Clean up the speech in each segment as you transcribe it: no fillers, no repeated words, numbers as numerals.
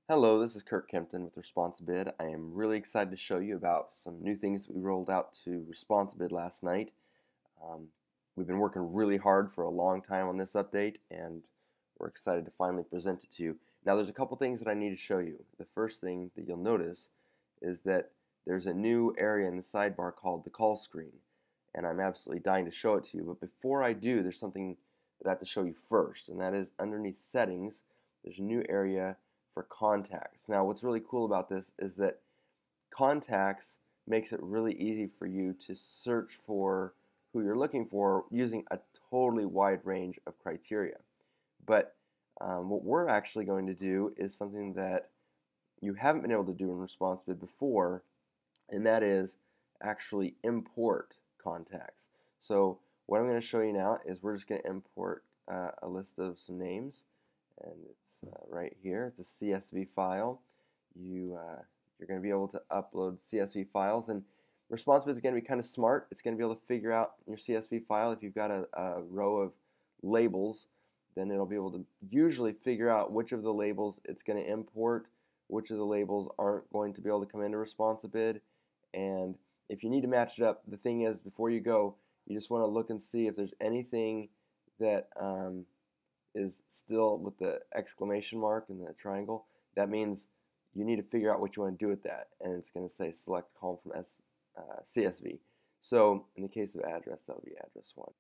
Hello, this is Kirk Kempton with ResponsiBid. I am really excited to show you about some new things that we rolled out to ResponsiBid last night. We've been working really hard for a long time on this update, and we're excited to finally present it to you. Now, there's a couple things that I need to show you. The first thing that you'll notice is that there's a new area in the sidebar called the call screen, and I'm absolutely dying to show it to you. But before I do, there's something that I have to show you first, and that is underneath Settings, there's a new area for contacts. Now, what's really cool about this is that contacts makes it really easy for you to search for who you're looking for using a totally wide range of criteria. But what we're actually going to do is something that you haven't been able to do in ResponsiBid before, and that is actually import contacts. So what I'm going to show you now is we're just going to import a list of some names, and it's right here. It's a CSV file. You're going to be able to upload CSV files, and ResponsiBid is going to be kind of smart. It's going to be able to figure out in your CSV file if you've got a row of labels, then it'll be able to usually figure out which of the labels it's going to import, which of the labels aren't going to be able to come into ResponsiBid, and if you need to match it up, the thing is, before you go, you just want to look and see if there's anything that is still with the exclamation mark and the triangle. That means you need to figure out what you want to do with that, and it's going to say select column from CSV. So in the case of address, that would be address 1.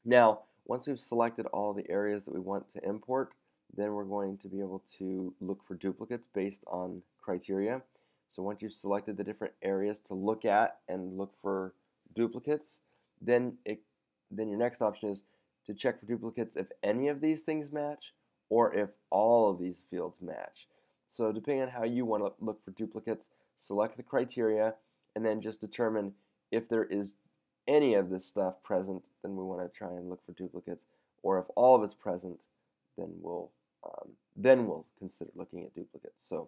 Now, once we've selected all the areas that we want to import, then we're going to be able to look for duplicates based on criteria. So once you've selected the different areas to look at and look for duplicates, then your next option is to check for duplicates if any of these things match or if all of these fields match. So depending on how you want to look for duplicates, select the criteria and then just determine if there is any of this stuff present, then we want to try and look for duplicates, or if all of it's present, then we'll consider looking at duplicates. So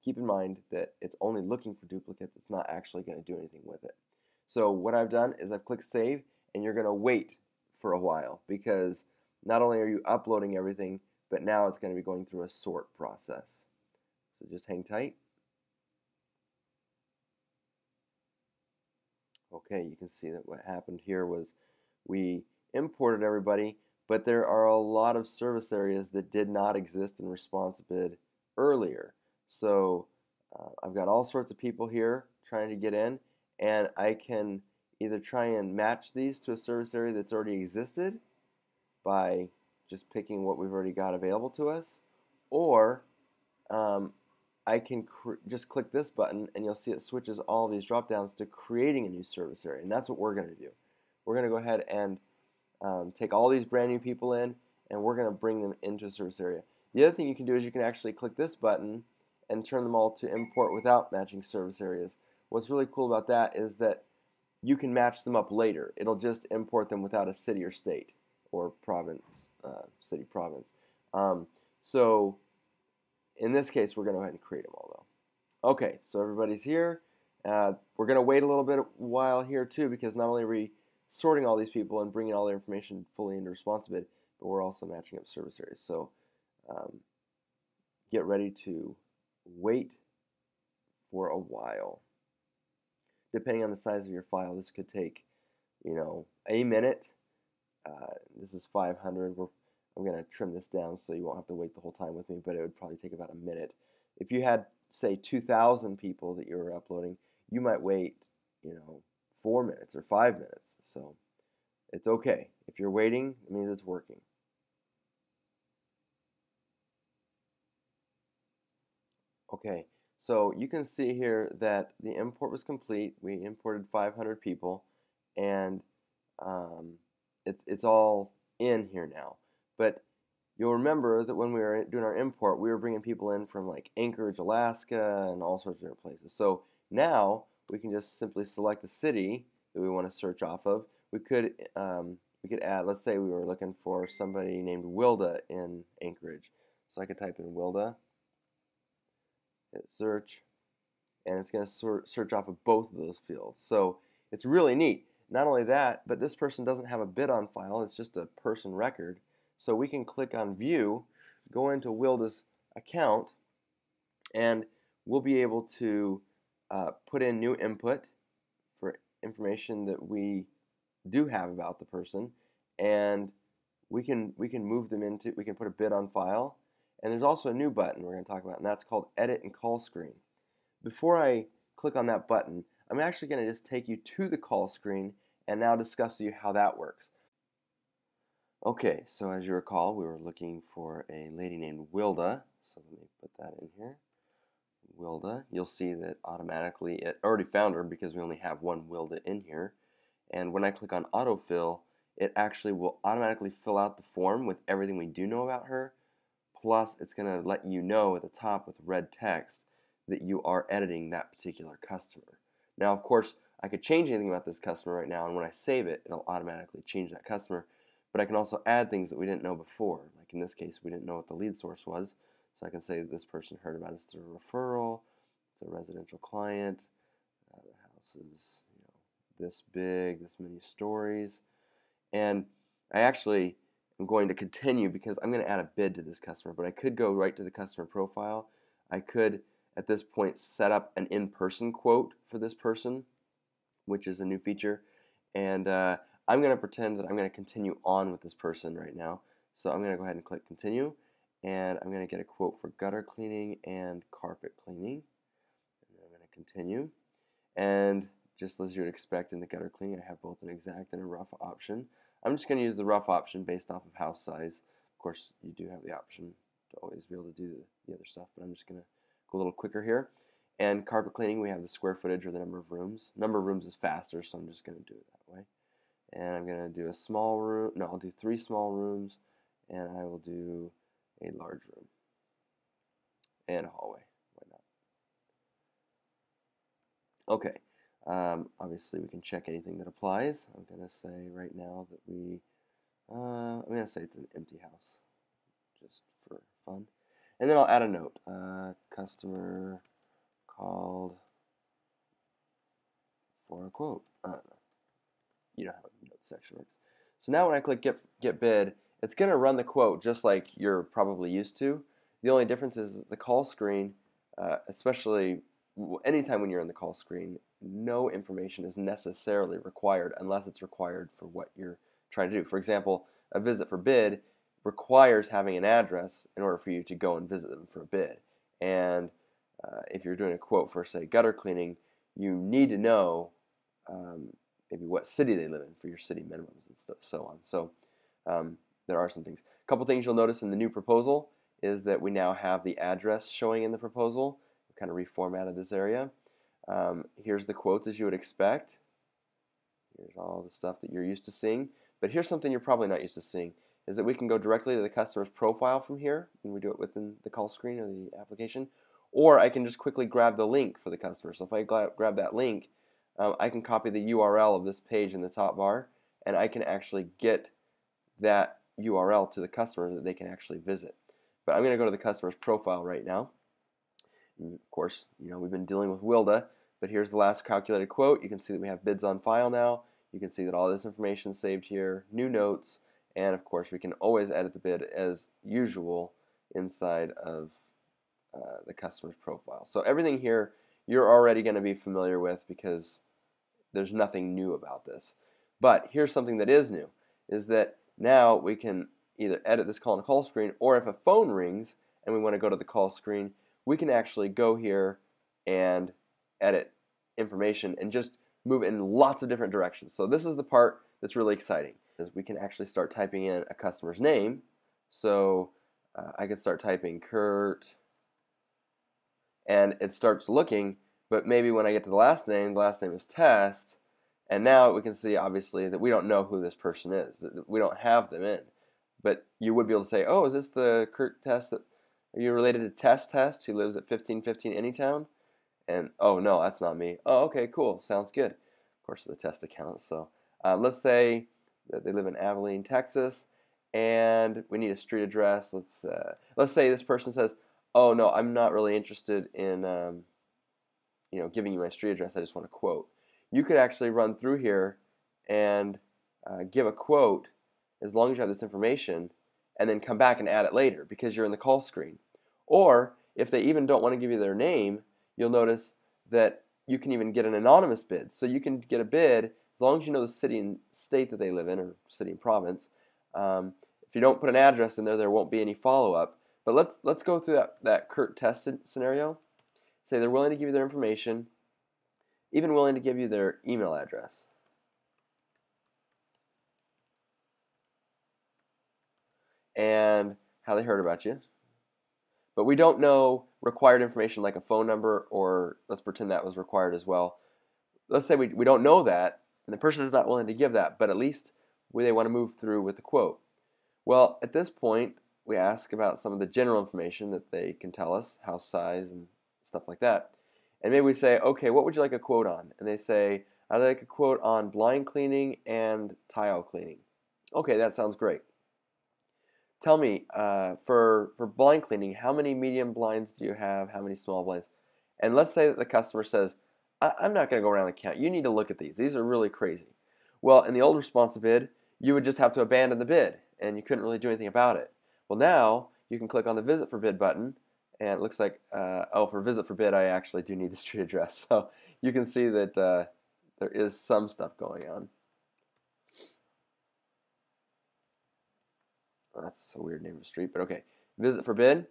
keep in mind that it's only looking for duplicates. It's not actually going to do anything with it. So what I've done is I've clicked save, and you're going to wait for a while because not only are you uploading everything, but now it's going to be going through a sort process. So just hang tight. Okay, you can see that what happened here was we imported everybody, but there are a lot of service areas that did not exist in ResponsiBid earlier. So I've got all sorts of people here trying to get in, and I can either try and match these to a service area that's already existed by just picking what we've already got available to us, or I can just click this button and you'll see it switches all these drop downs to creating a new service area, and that's what we're going to do. We're going to go ahead and take all these brand new people in, and we're going to bring them into a service area. The other thing you can do is you can actually click this button and turn them all to import without matching service areas. What's really cool about that is that you can match them up later. It'll just import them without a city or state or province, city, province. So in this case, we're going to go ahead and create them all, though. Okay, so everybody's here. We're going to wait a little bit while here, too, because not only are we sorting all these people and bringing all their information fully into ResponsiBid, but we're also matching up service areas. So get ready to wait for a while. Depending on the size of your file, this could take, a minute. This is 500. I'm going to trim this down so you won't have to wait the whole time with me, but it would probably take about a minute. If you had, say, 2,000 people that you were uploading, you might wait, 4 minutes or 5 minutes. So it's okay. If you're waiting, it means it's working. Okay, so you can see here that the import was complete. We imported 500 people, and it's all in here now. But you'll remember that when we were doing our import, we were bringing people in from like Anchorage, Alaska, and all sorts of different places. So now we can just simply select a city that we want to search off of. We could add, let's say we were looking for somebody named Wilda in Anchorage. So I could type in Wilda, hit search, and it's going to search off of both of those fields. So it's really neat. Not only that, but this person doesn't have a bid on file. It's just a person record. So we can click on View, go into Wilda's account, And we'll be able to put in new input for information that we do have about the person, and we can move them into, we can put a bid on file. And there's also a new button we're going to talk about, and that's called Edit and Call Screen. Before I click on that button, I'm actually going to just take you to the call screen and now discuss with you how that works. Okay, so as you recall, we were looking for a lady named Wilda, so let me put that in here. Wilda, you'll see that automatically it already found her because we only have one Wilda in here. And when I click on autofill, it actually will automatically fill out the form with everything we do know about her. Plus, it's going to let you know at the top with red text that you are editing that particular customer. Now, of course, I could change anything about this customer right now, and when I save it, it'll automatically change that customer. But I can also add things that we didn't know before. Like in this case, we didn't know what the lead source was. So I can say that this person heard about us through a referral. It's a residential client. The house is, this big, this many stories. And I actually am going to continue because I'm going to add a bid to this customer. But I could go right to the customer profile. I could, at this point, set up an in-person quote for this person, which is a new feature. And I'm going to pretend that I'm going to continue on with this person right now. So I'm going to go ahead and click continue. And I'm going to get a quote for gutter cleaning and carpet cleaning. And then I'm going to continue. And just as you would expect in the gutter cleaning, I have both an exact and a rough option. I'm just going to use the rough option based off of house size. Of course, you do have the option to always be able to do the other stuff, but I'm just going to go a little quicker here. And carpet cleaning, we have the square footage or the number of rooms. Number of rooms is faster, so I'm just going to do it that way. And I'm going to do a small room. No, I'll do 3 small rooms, and I will do a large room and a hallway. Why not? Okay. Obviously, we can check anything that applies. I'm going to say right now that I'm going to say it's an empty house, just for fun. And then I'll add a note. Customer called for a quote. I don't know. You know how the note section works. So now when I click get bid, it's going to run the quote just like you're probably used to. The only difference is the call screen, especially anytime when you're in the call screen, no information is necessarily required unless it's required for what you're trying to do. For example, a visit for bid requires having an address in order for you to go and visit them for a bid. And if you're doing a quote for, say, gutter cleaning, you need to know maybe what city they live in for your city minimums and so on. So there are some things. A couple things you'll notice in the new proposal is that we now have the address showing in the proposal. We kind of reformatted this area. Here's the quotes as you would expect. Here's all the stuff that you're used to seeing. But here's something you're probably not used to seeing, is that we can go directly to the customer's profile from here when we do it within the call screen or the application. Or I can just quickly grab the link for the customer. So if I grab that link, I can copy the URL of this page in the top bar, and I can actually get that URL to the customer that they can actually visit. But I'm going to go to the customer's profile right now. And of course, we've been dealing with Wilda, but here's the last calculated quote. You can see that we have bids on file now. You can see that all this information is saved here, new notes, and of course we can always edit the bid as usual inside of the customer's profile. So everything here you're already going to be familiar with because there's nothing new about this. But here's something that is new, is that now we can either edit this call and call screen, or if a phone rings and we want to go to the call screen, we can actually go here and edit information and just move in lots of different directions. So this is the part that's really exciting, is we can actually start typing in a customer's name. So I could start typing Kurt, and it starts looking, but maybe when I get to the last name is Test, and now we can see obviously that we don't know who this person is, that we don't have them in. But you would be able to say, oh, is this the Kurt Test? Are you related to Test who lives at 1515 Anytown? And oh no, that's not me. Oh, okay, cool, sounds good. Of course, the Test account. So let's say that they live in Abilene, Texas, and we need a street address. Let's say this person says, oh no, I'm not really interested in giving you my street address. I just want a quote. You could actually run through here and give a quote as long as you have this information, and then come back and add it later because you're in the call screen. Or if they even don't want to give you their name, you'll notice that you can even get an anonymous bid. So you can get a bid as long as you know the city and state that they live in, or city and province. If you don't put an address in there, there won't be any follow-up. But let's go through that Kurt test scenario. Say they're willing to give you their information, even willing to give you their email address. And how they heard about you. But we don't know required information like a phone number, or let's pretend that was required as well. Let's say we don't know that, and the person is not willing to give that, but at least they want to move through with the quote. Well, at this point, we ask about some of the general information that they can tell us, house size and stuff like that. And maybe we say, okay, what would you like a quote on? And they say, I'd like a quote on blind cleaning and tile cleaning. Okay, that sounds great. Tell me, for blind cleaning, how many medium blinds do you have? How many small blinds? And let's say that the customer says, I'm not going to go around and count. You need to look at these. These are really crazy. Well, in the old ResponsiBid, you would just have to abandon the bid, and you couldn't really do anything about it. Well, now you can click on the Visit for Bid button, and it looks like, oh, for Visit for Bid, I actually do need the street address. So you can see that there is some stuff going on. Well, that's a weird name of a street, but okay. Visit for Bid,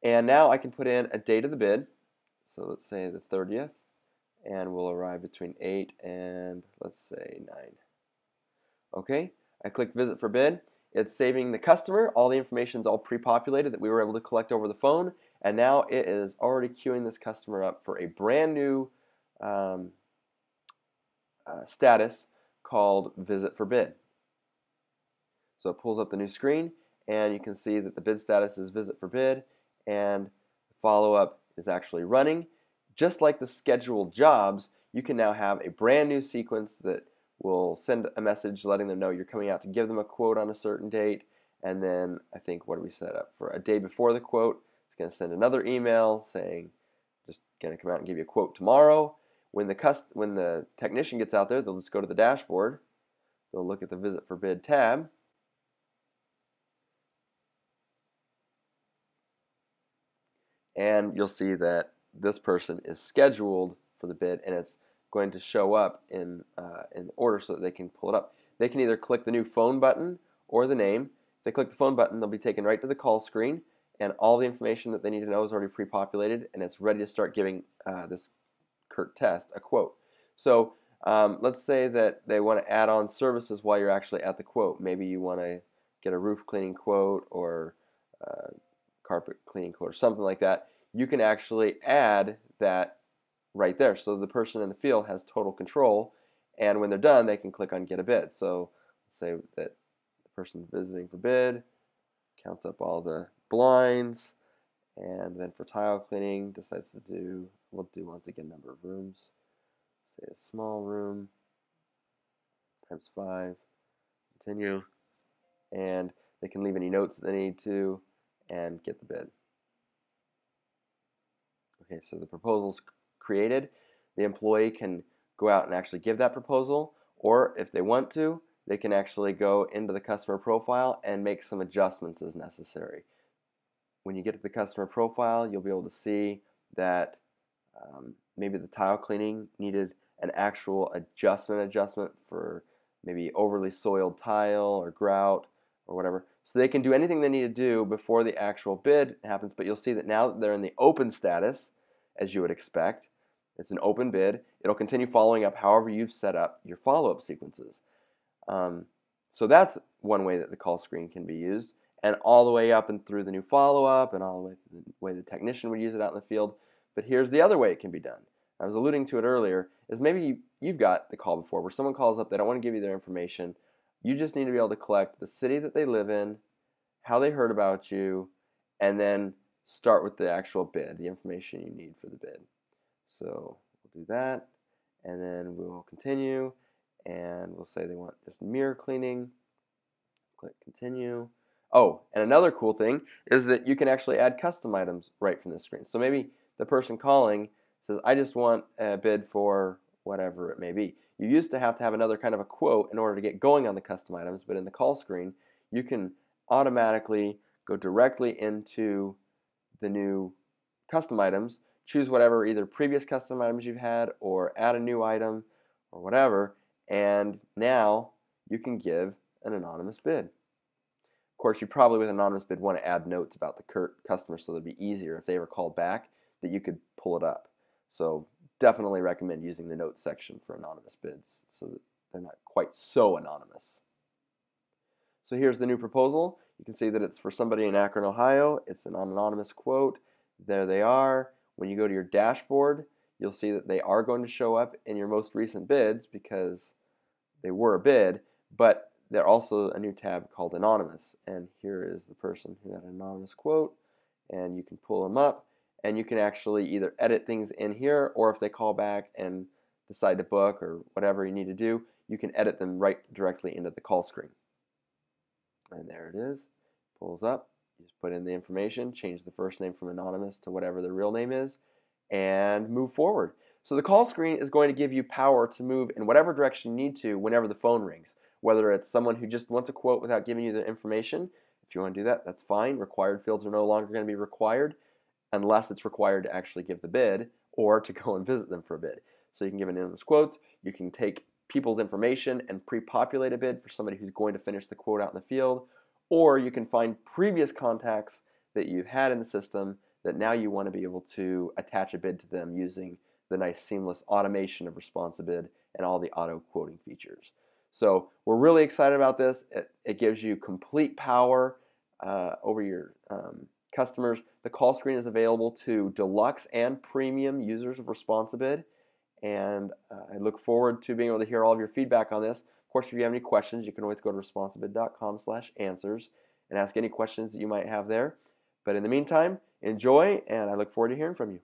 and now I can put in a date of the bid. So let's say the 30th, and we'll arrive between 8 and let's say 9. Okay, I click Visit for Bid. It's saving the customer. All the information is all pre-populated that we were able to collect over the phone, and now it is already queuing this customer up for a brand new status called Visit for Bid. So it pulls up the new screen, and you can see that the bid status is Visit for Bid, and follow-up is actually running. Just like the scheduled jobs, you can now have a brand new sequence that will send a message letting them know you're coming out to give them a quote on a certain date, and then I think, what do we set up for a day before the quote? It's going to send another email saying, just going to come out and give you a quote tomorrow. When the technician gets out there, they'll just go to the dashboard. They'll look at the Visit for Bid tab. And you'll see that this person is scheduled for the bid, and it's going to show up in order so that they can pull it up. They can either click the new phone button or the name. If they click the phone button, they'll be taken right to the call screen, and all the information that they need to know is already pre-populated, and it's ready to start giving this Kurt test a quote. So let's say that they want to add on services while you're actually at the quote. Maybe you want to get a roof cleaning quote or carpet cleaning quote or something like that. You can actually add that right there, so the person in the field has total control, and when they're done, they can click on Get a Bid. So let's say that the person visiting for bid counts up all the blinds, and then for tile cleaning decides to do, we'll do once again number of rooms, say a small room times 5, continue, and they can leave any notes that they need to and get the bid. Okay, so the proposal's created. The employee can go out and actually give that proposal, or if they want to, they can actually go into the customer profile and make some adjustments as necessary. When you get to the customer profile, you'll be able to see that maybe the tile cleaning needed an actual adjustment for maybe overly soiled tile or grout or whatever. So they can do anything they need to do before the actual bid happens, but you'll see that now that they're in the open status, as you would expect, it's an open bid. It'll continue following up however you've set up your follow-up sequences. So that's one way that the call screen can be used, and all the way up and through the new follow-up and all the way through the way the technician would use it out in the field. But here's the other way it can be done. I was alluding to it earlier, is maybe you've got the call before where someone calls up, they don't want to give you their information. You just need to be able to collect the city that they live in, how they heard about you, and then start with the actual bid, the information you need for the bid. So we'll do that, and then we'll continue, and we'll say they want just mirror cleaning. Click continue. Oh, and another cool thing is that you can actually add custom items right from the screen. So maybe the person calling says, I just want a bid for whatever it may be. You used to have another kind of a quote in order to get going on the custom items, but in the call screen, you can automatically go directly into the new custom items, choose whatever either previous custom items you've had or add a new item or whatever, and now you can give an anonymous bid. Of course, you probably with anonymous bid want to add notes about the customer so it'd be easier if they ever called back that you could pull it up. So definitely recommend using the notes section for anonymous bids so that they're not quite so anonymous. So here's the new proposal. You can see that it's for somebody in Akron, Ohio. It's an anonymous quote. There they are. When you go to your dashboard, you'll see that they are going to show up in your most recent bids because they were a bid, but they're also a new tab called Anonymous. And here is the person who had an anonymous quote, and you can pull them up, and you can actually either edit things in here, or if they call back and decide to book or whatever you need to do, you can edit them right directly into the call screen. And there it is. Pulls up. You just put in the information, change the first name from anonymous to whatever the real name is, and move forward. So the call screen is going to give you power to move in whatever direction you need to whenever the phone rings. Whether it's someone who just wants a quote without giving you the information, if you want to do that, that's fine. Required fields are no longer going to be required unless it's required to actually give the bid or to go and visit them for a bid. So you can give anonymous quotes. You can take people's information and pre-populate a bid for somebody who's going to finish the quote out in the field, or you can find previous contacts that you've had in the system that now you want to be able to attach a bid to them using the nice seamless automation of ResponsiBid and all the auto quoting features. So we're really excited about this. It gives you complete power over your customers. The call screen is available to deluxe and premium users of ResponsiBid, and I look forward to being able to hear all of your feedback on this. Of course, if you have any questions, you can always go to responsibid.com/answers and ask any questions that you might have there. But in the meantime, enjoy, and I look forward to hearing from you.